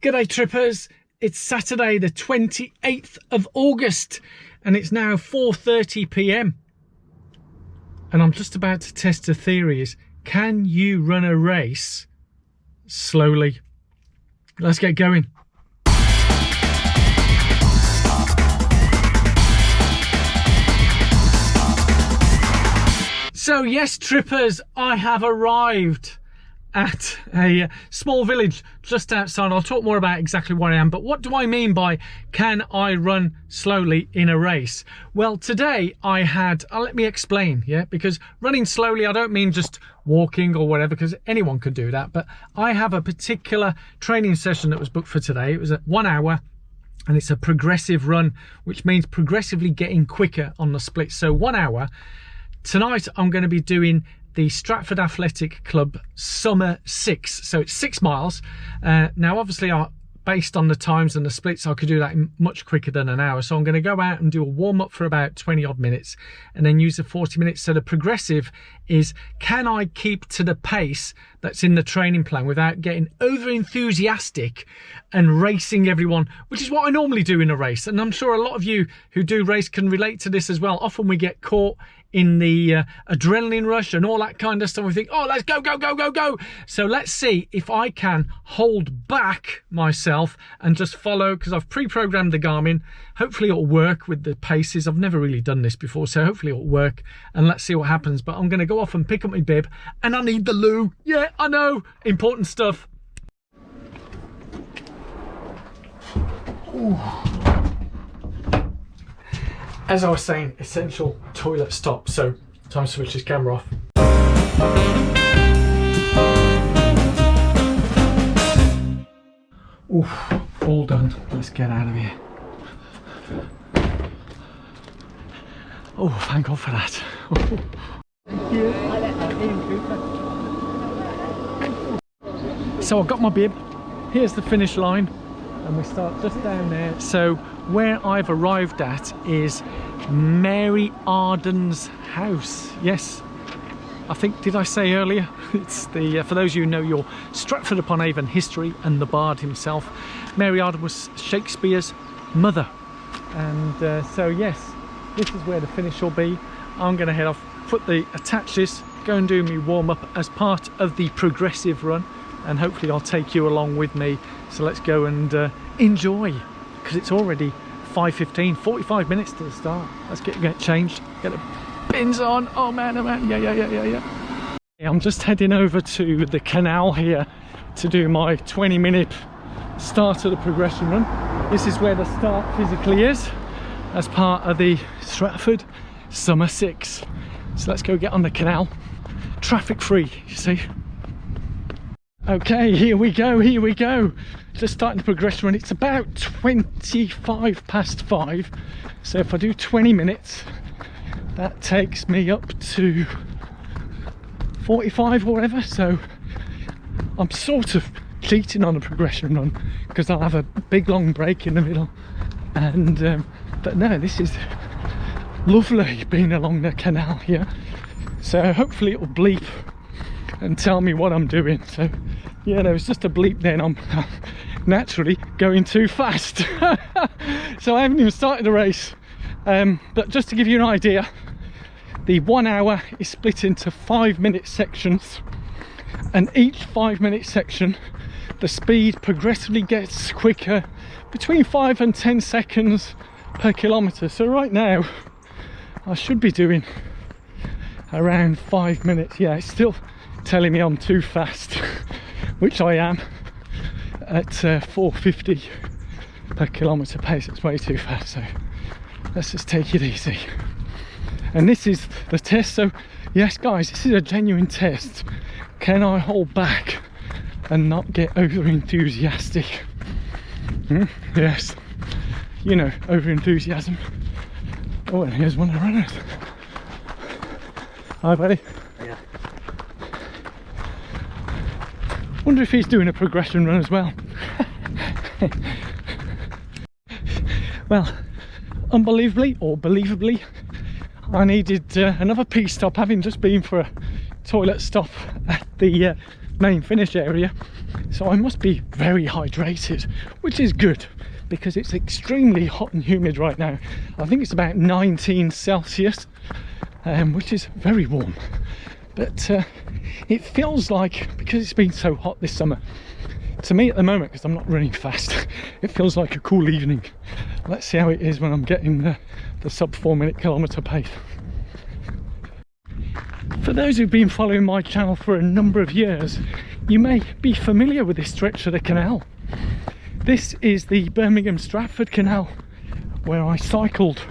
G'day trippers, it's Saturday the 28th of August and it's now 4:30 p.m. and I'm just about to test the theories. Can you run a race slowly? Let's get going. So yes trippers, I have arrived at a small village just outside. I'll talk more about exactly where I am, but what do I mean by can I run slowly in a race? Well, today I had, let me explain, yeah, because running slowly, I don't mean just walking or whatever, because anyone could do that, but I have a particular training session that was booked for today. It was at 1 hour and it's a progressive run, which means progressively getting quicker on the split. So 1 hour. Tonight I'm going to be doing the Stratford Athletic Club Summer 6, so it's 6 miles. Now obviously based on the times and the splits I could do that in much quicker than an hour, so I'm going to go out and do a warm-up for about 20 odd minutes and then use the 40 minutes. So the progressive is, can I keep to the pace that's in the training plan without getting over enthusiastic and racing everyone, which is what I normally do in a race, and I'm sure a lot of you who do race can relate to this as well. Often we get caught in the adrenaline rush and all that kind of stuff. We think, oh, let's go, go, go, go, go. So let's see if I can hold back myself and just follow, because I've pre-programmed the Garmin. Hopefully it'll work with the paces. I've never really done this before, so hopefully it'll work, and let's see what happens. But I'm going to go off and pick up my bib, and I need the loo. Yeah, I know, important stuff. Ooh. As I was saying, essential toilet stop, so time to switch this camera off. Oof, all done. Let's get out of here. Oh, thank God for that. Thank you. So I got my bib. Here's the finish line, and we start just down there. So where I've arrived at is Mary Arden's house. Yes, I think, did I say earlier? It's the, for those of you who know your Stratford upon Avon history and the bard himself, Mary Arden was Shakespeare's mother. And so yes, this is where the finish will be. I'm going to head off, attach this, go and do me warm up as part of the progressive run, and hopefully I'll take you along with me. So let's go and enjoy, because it's already 5:15, 45 minutes to the start. Let's get changed, get the bins on. Oh man, yeah. I'm just heading over to the canal here to do my 20-minute start of the progression run. This is where the start physically is, as part of the Stratford Summer 6. So let's go get on the canal, traffic free, you see. Okay, here we go. Just starting the progression run. It's about 25 past 5. So if I do 20 minutes, that takes me up to 45 or whatever. So I'm sort of cheating on a progression run because I'll have a big long break in the middle. And but no, this is lovely being along the canal here. So hopefully it will bleep and tell me what I'm doing. So yeah, there was just a bleep then. I'm naturally going too fast. So I haven't even started the race, but just to give you an idea, the 1 hour is split into 5-minute sections, and each 5-minute section the speed progressively gets quicker, between 5 and 10 seconds per kilometre. So right now I should be doing around 5 minutes. Yeah, it's still telling me I'm too fast, which I am at 4:50 per kilometre pace. It's way too fast, so let's just take it easy. And this is the test. So yes guys, this is a genuine test. Can I hold back and not get over enthusiastic? Yes, you know, over enthusiasm. Oh, and here's one of the runners. Hi buddy. Yeah. Wonder if he's doing a progression run as well. Well, unbelievably or believably, I needed another pee stop, having just been for a toilet stop at the main finish area. so I must be very hydrated, which is good because it's extremely hot and humid right now. I think it's about 19 Celsius, which is very warm, but it feels like, because it's been so hot this summer, to me at the moment, because I'm not running fast, it feels like a cool evening. Let's see how it is when I'm getting the sub 4 minute kilometre pace. For those who've been following my channel for a number of years, you may be familiar with this stretch of the canal. This is the Birmingham Stratford Canal, where I cycled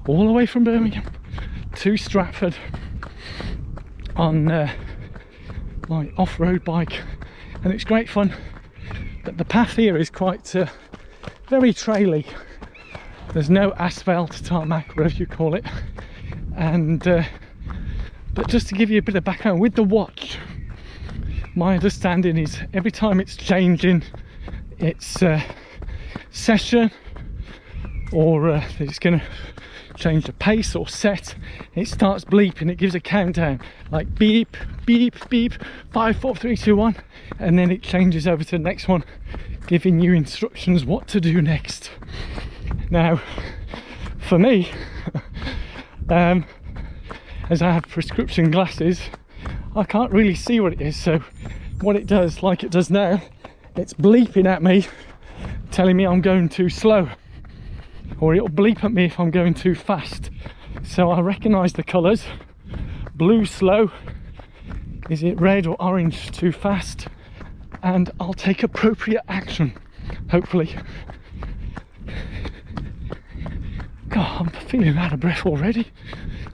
all the way from Birmingham to Stratford on my off-road bike, and it's great fun. But the path here is quite very traily. There's no asphalt, tarmac, whatever you call it, and but just to give you a bit of background with the watch, my understanding is every time it's changing its session, or it's going to change the pace or set, it starts bleeping. It gives a countdown like beep beep beep, 5 4 3 2 1, and then it changes over to the next one, giving you instructions what to do next. Now for me, as I have prescription glasses, I can't really see what it is, so what it does, like it does now, it's bleeping at me, telling me I'm going too slow, or it'll bleep at me if I'm going too fast. So I recognise the colours: blue slow, is it red or orange too fast, and I'll take appropriate action, hopefully. God, I'm feeling out of breath already,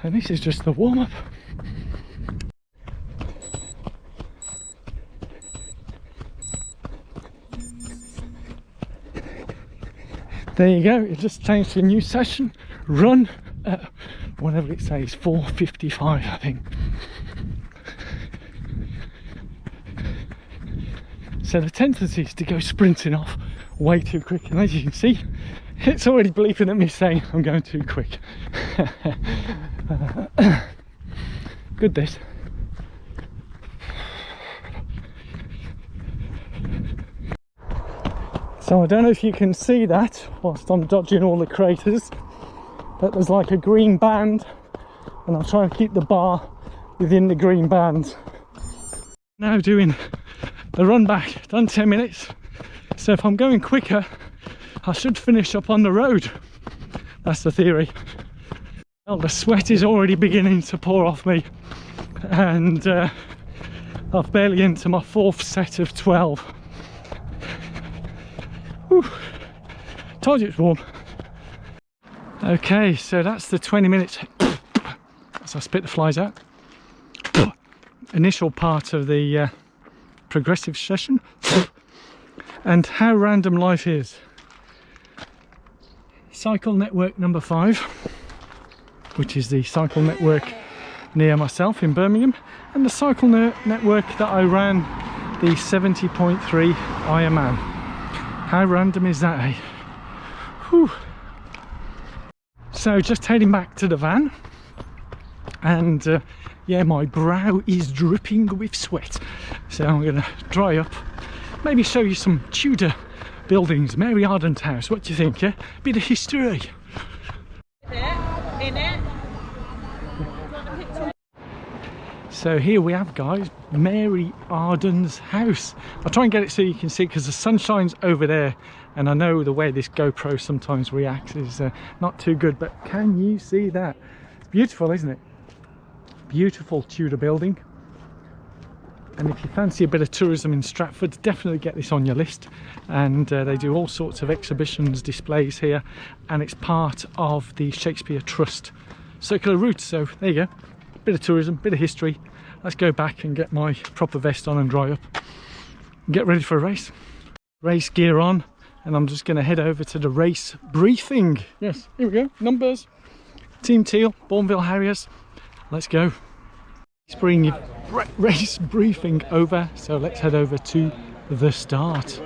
and this is just the warm-up. There you go, it just changed to a new session. Run at whatever it says, 4:55 I think. So the tendency is to go sprinting off way too quick, and as you can see, it's already bleeping at me saying I'm going too quick. Good this. So I don't know if you can see that whilst I'm dodging all the craters, but there's like a green band, and I'll try and keep the bar within the green band. Now doing the run back, done 10 minutes. So if I'm going quicker, I should finish up on the road. That's the theory. Well, the sweat is already beginning to pour off me, and I've barely into my 4th set of 12. Whew. Told you it's warm. Okay, so that's the 20 minutes as I spit the flies out. Initial part of the progressive session. And how random life is. Cycle network number 5, which is the cycle network near myself in Birmingham, and the cycle network that I ran, the 70.3 Ironman. How random is that, eh? Whew. So just heading back to the van, and yeah, my brow is dripping with sweat, so I'm gonna dry up, maybe show you some Tudor buildings. Mary Ardent House, what do you think? Yeah, bit of history. So here we have, guys, Mary Arden's house. I'll try and get it so you can see, because the sun shines over there, and I know the way this GoPro sometimes reacts is not too good, but can you see that? It's beautiful, isn't it? Beautiful Tudor building. And if you fancy a bit of tourism in Stratford, definitely get this on your list. And they do all sorts of exhibitions, displays here, and it's part of the Shakespeare Trust circular route. So there you go, bit of tourism, bit of history. Let's go back and get my proper vest on and dry up and get ready for a race. Race gear on, and I'm just going to head over to the race briefing. Yes, here we go, numbers, Team Teal, Bourneville Harriers. Let's go. Bring your race briefing over, so let's head over to the start.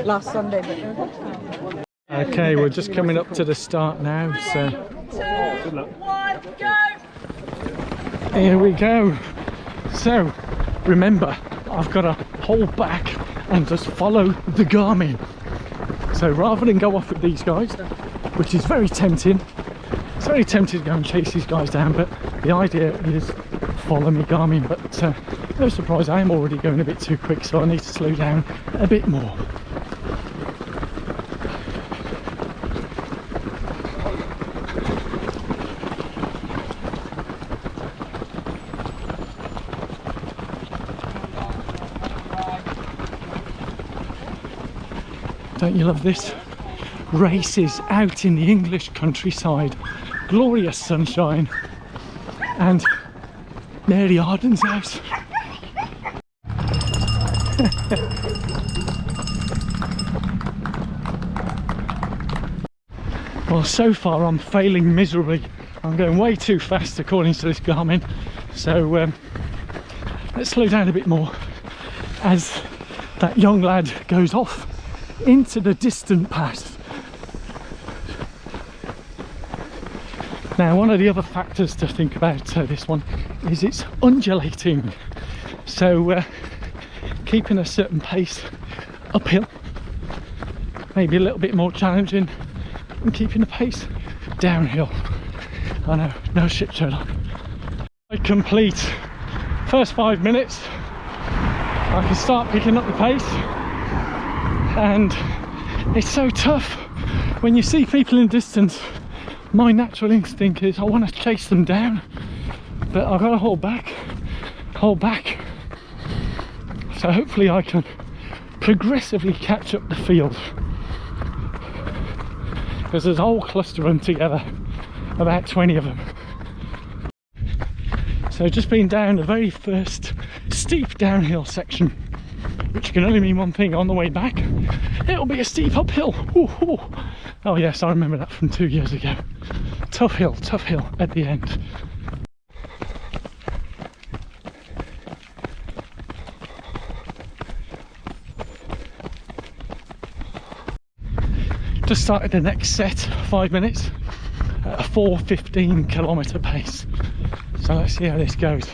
Last Sunday, but Okay, we're just coming up to the start now, so 2, 1, go! here we go. So remember, I've got to hold back and just follow the Garmin. So rather than go off with these guys, which is very tempting, it's very tempting to go and chase these guys down, but the idea is follow me Garmin. But no surprise, I am already going a bit too quick, so I need to slow down a bit more. Don't you love this? Races out in the English countryside, glorious sunshine, and Mary Arden's house. Well, so far I'm failing miserably. I'm going way too fast according to this Garmin, so let's slow down a bit more as that young lad goes off into the distant past. Now, one of the other factors to think about this one is it's undulating, so keeping a certain pace uphill maybe a little bit more challenging than keeping the pace downhill. I know, no shit, Sherlock. I complete first 5 minutes, I can start picking up the pace, and it's so tough when you see people in distance. My natural instinct is I want to chase them down, but I've got to hold back. So hopefully I can progressively catch up the field, because there's a whole cluster of them together, about 20 of them. So just been down the very first steep downhill section, which can only mean one thing: on the way back it'll be a steep uphill. Ooh, ooh. Oh yes, I remember that from 2 years ago. Tough hill at the end. Just started the next set, 5 minutes at a 4:15 kilometre pace. So let's see how this goes.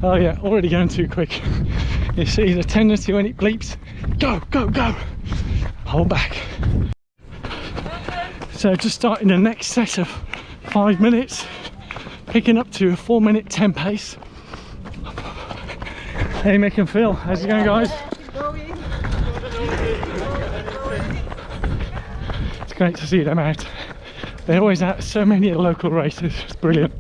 Oh yeah, already going too quick. You see the tendency when it bleeps, go, go, go. Hold back. So just starting the next set of 5 minutes, picking up to a 4:10 pace. Hey Mick and Phil, how's it going, guys? It's great to see them out. They're always out so many of the local races, it's brilliant.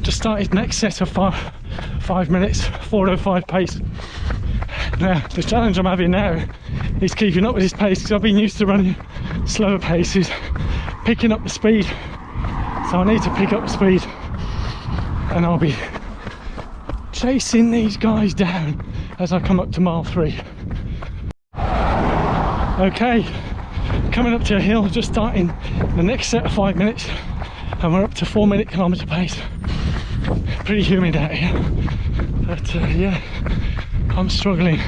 Just started next set of 5 minutes, 4:05 pace. Now the challenge I'm having now is keeping up with this pace, because I've been used to running slower paces, picking up the speed. So I need to pick up the speed, and I'll be chasing these guys down as I come up to mile 3. Okay, coming up to a hill, just starting the next set of 5 minutes, and we're up to 4-minute kilometre pace. Pretty humid out here, but yeah, I'm struggling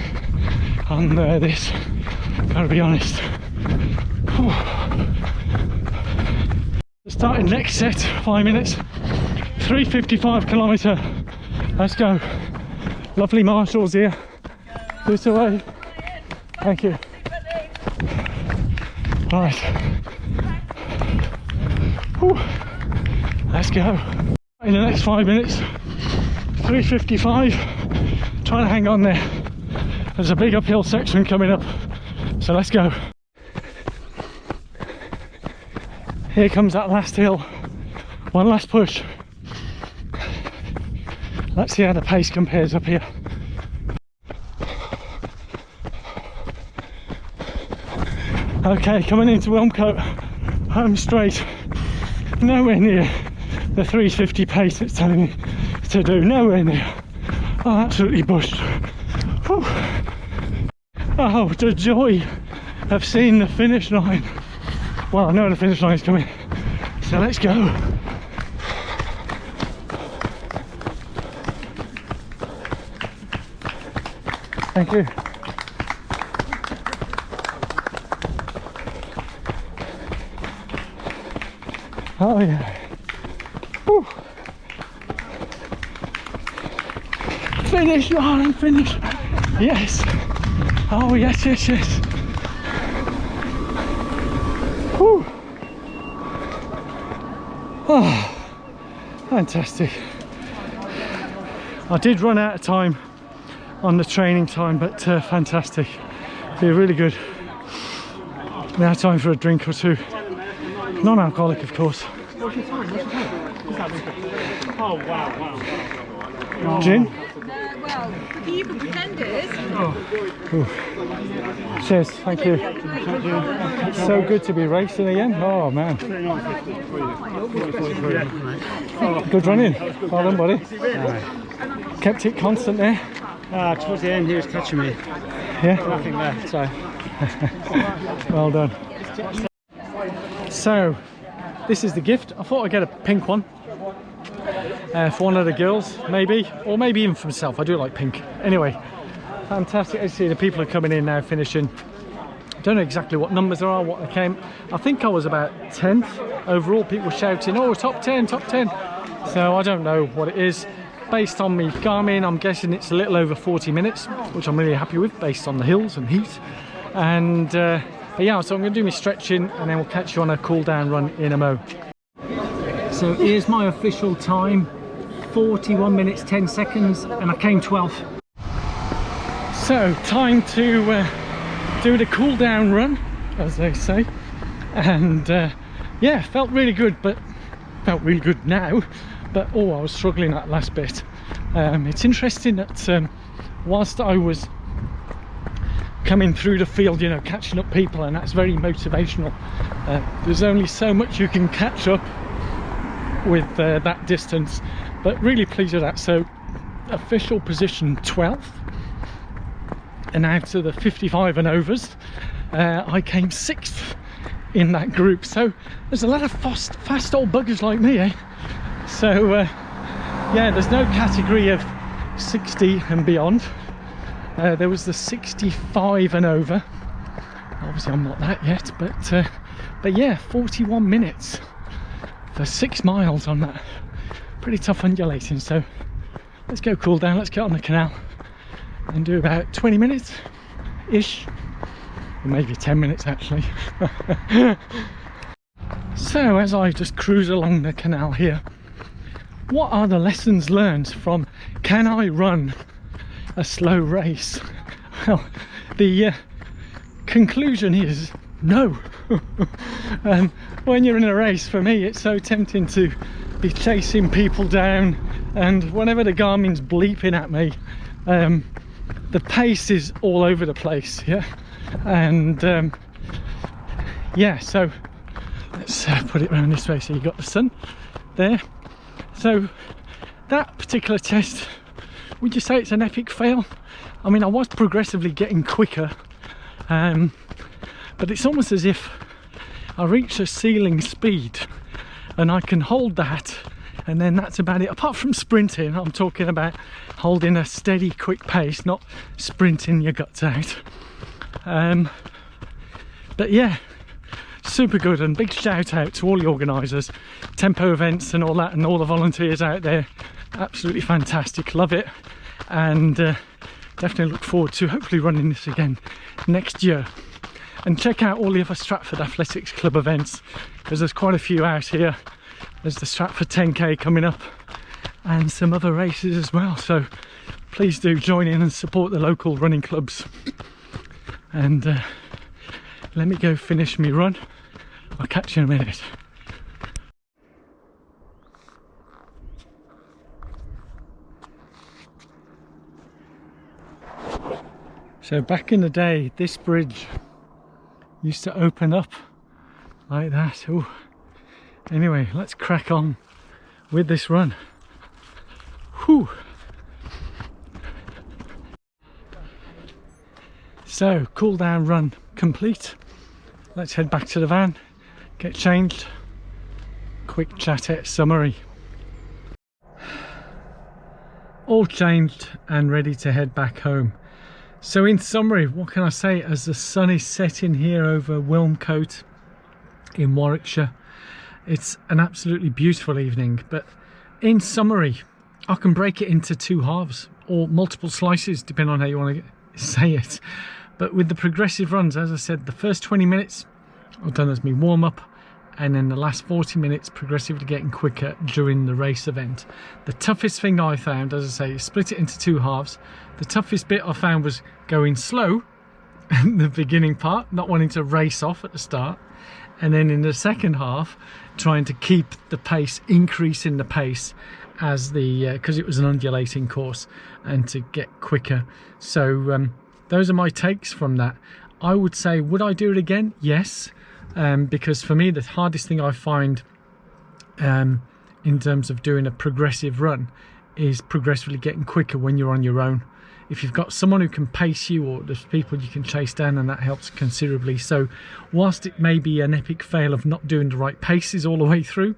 on this, gotta be honest. Whew. Starting next set, 5 minutes, 3:55 kilometre. Let's go. Lovely marshals here. This away. Thank you. Right. Whew. Let's go. In the next 5 minutes, 3:55. Trying to hang on there. There's a big uphill section coming up, so let's go. Here comes that last hill. One last push. Let's see how the pace compares up here. Okay, coming into Wilmcote, home straight. Nowhere near the 3:50 pace it's telling me to do. Nowhere near. Oh, absolutely bushed. Whew. Oh, the joy of seeing the finish line. Well, I know the finish line is coming, so let's go. Thank you. Oh yeah. Whew. Finish, darling, finish. Yes. Oh yes, yes, yes. Whew. Oh, fantastic. I did run out of time on the training time, but fantastic. Feel really good. Now time for a drink or two. Non-alcoholic, of course. What's your time? Oh, wow. Gin? Well, for you pretenders. Cheers, thank you. It's so good to be racing again. Oh man. Good running. Well done, buddy. Kept it constant there. Towards the end, he was touching me. Yeah. Nothing left, so. Well done. So, this is the gift. I thought I'd get a pink one for one of the girls, maybe, or maybe even for myself. I do like pink. Anyway, fantastic. As you see, the people are coming in now, finishing. Don't know exactly what numbers there are, what they came. I think I was about 10th overall. People shouting, oh, top 10, top 10. So I don't know what it is. Based on me Garmin, I'm guessing it's a little over 40 minutes, which I'm really happy with, based on the hills and heat. And but yeah, so I'm going to do my stretching, and then we'll catch you on a cool down run in a mo. So here's my official time, 41 minutes 10 seconds, and I came 12th. So time to do the cool down run, as they say. And yeah, felt really good, but felt really good now. But oh, I was struggling that last bit. It's interesting that whilst I was coming through the field, you know, catching up people, and that's very motivational, there's only so much you can catch up with that distance, but really pleased with that. So official position 12th, and out of the 55 and overs, I came 6th in that group. So there's a lot of fast old buggers like me, eh? So yeah, there's no category of 60 and beyond. There was the 65 and over. Obviously I'm not that yet, but yeah, 41 minutes for 6 miles on that. Pretty tough undulating. So let's go cool down, let's get on the canal and do about 20 minutes ish, or maybe 10 minutes actually. So as I just cruise along the canal here, what are the lessons learned from can I run a slow race? Well, the conclusion is no. When you're in a race, for me, it's so tempting to be chasing people down, and whenever the Garmin's bleeping at me, the pace is all over the place. Yeah, and yeah, so let's put it around this way so you got the sun there. So that particular test, would you say it's an epic fail? I mean, I was progressively getting quicker, but it's almost as if I reach a ceiling speed and I can hold that, and then that's about it. Apart from sprinting, I'm talking about holding a steady, quick pace, not sprinting your guts out. But yeah, super good, and big shout out to all the organisers, tempo events and all that, and all the volunteers out there. Absolutely fantastic, love it, and definitely look forward to hopefully running this again next year. And check out all the other Stratford Athletics Club events, because there's quite a few out here. There's the Stratford 10k coming up and some other races as well, so please do join in and support the local running clubs. And let me go finish me run. I'll catch you in a minute. So back in the day, this bridge used to open up like that. Ooh. Anyway, let's crack on with this run. Whew. So, cool down run complete. Let's head back to the van, get changed, quick chatette summary. All changed and ready to head back home. So in summary, what can I say, as the sun is setting here over Wilmcote in Warwickshire, it's an absolutely beautiful evening. But in summary, I can break it into 2 halves or multiple slices, depending on how you want to say it. But with the progressive runs, as I said, the first 20 minutes I've done as my warm-up, and then the last 40 minutes progressively getting quicker during the race event. The toughest thing I found, as I say, is split it into 2 halves. The toughest bit I found was going slow in the beginning part, not wanting to race off at the start, and then in the second half trying to keep the pace, increasing the pace as the because it was an undulating course, and to get quicker. So those are my takes from that. I would say, would I do it again? Yes, because for me the hardest thing I find in terms of doing a progressive run is progressively getting quicker when you're on your own. If you've got someone who can pace you, or there's people you can chase down, and that helps considerably. So whilst it may be an epic fail of not doing the right paces all the way through,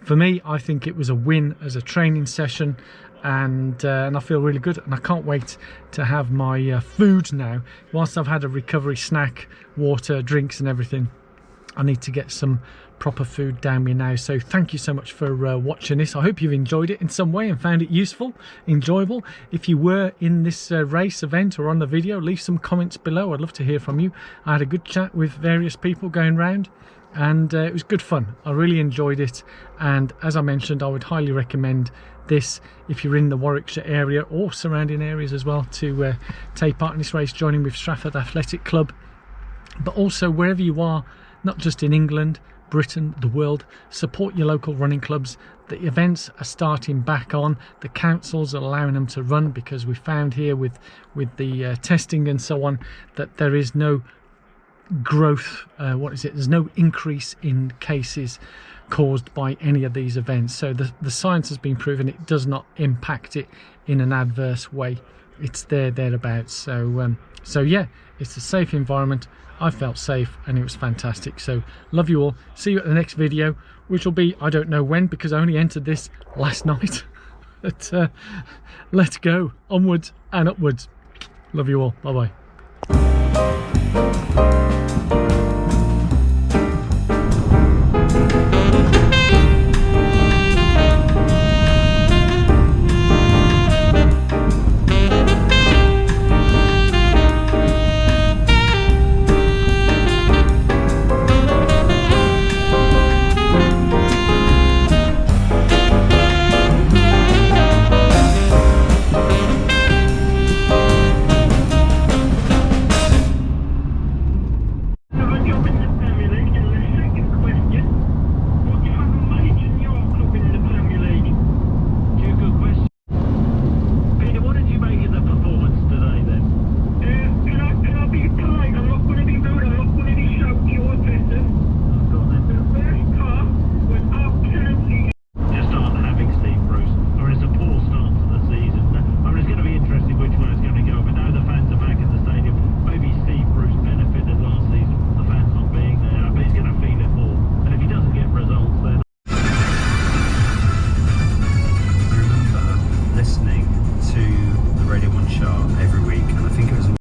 for me, I think it was a win as a training session, and I feel really good, and I can't wait to have my food now. Whilst I've had a recovery snack, water, drinks and everything, I need to get some proper food down me now. So thank you so much for watching this. I hope you've enjoyed it in some way and found it useful, enjoyable. If you were in this race event or on the video, leave some comments below. I'd love to hear from you. I had a good chat with various people going round, and it was good fun. I really enjoyed it, and as I mentioned, I would highly recommend this if you're in the Warwickshire area or surrounding areas as well, to take part in this race, joining with Stratford Athletic Club. But also wherever you are, not just in England, Britain, the world, support your local running clubs. The events are starting back on. The councils are allowing them to run, because we found here with the testing and so on that there is no growth, there's no increase in cases caused by any of these events. So the science has been proven it does not impact it in an adverse way. It's thereabouts. So yeah, it's a safe environment. I felt safe and it was fantastic. So love you all. See you at the next video, which will be, I don't know when, because I only entered this last night. But let's go onwards and upwards. Love you all. Bye bye.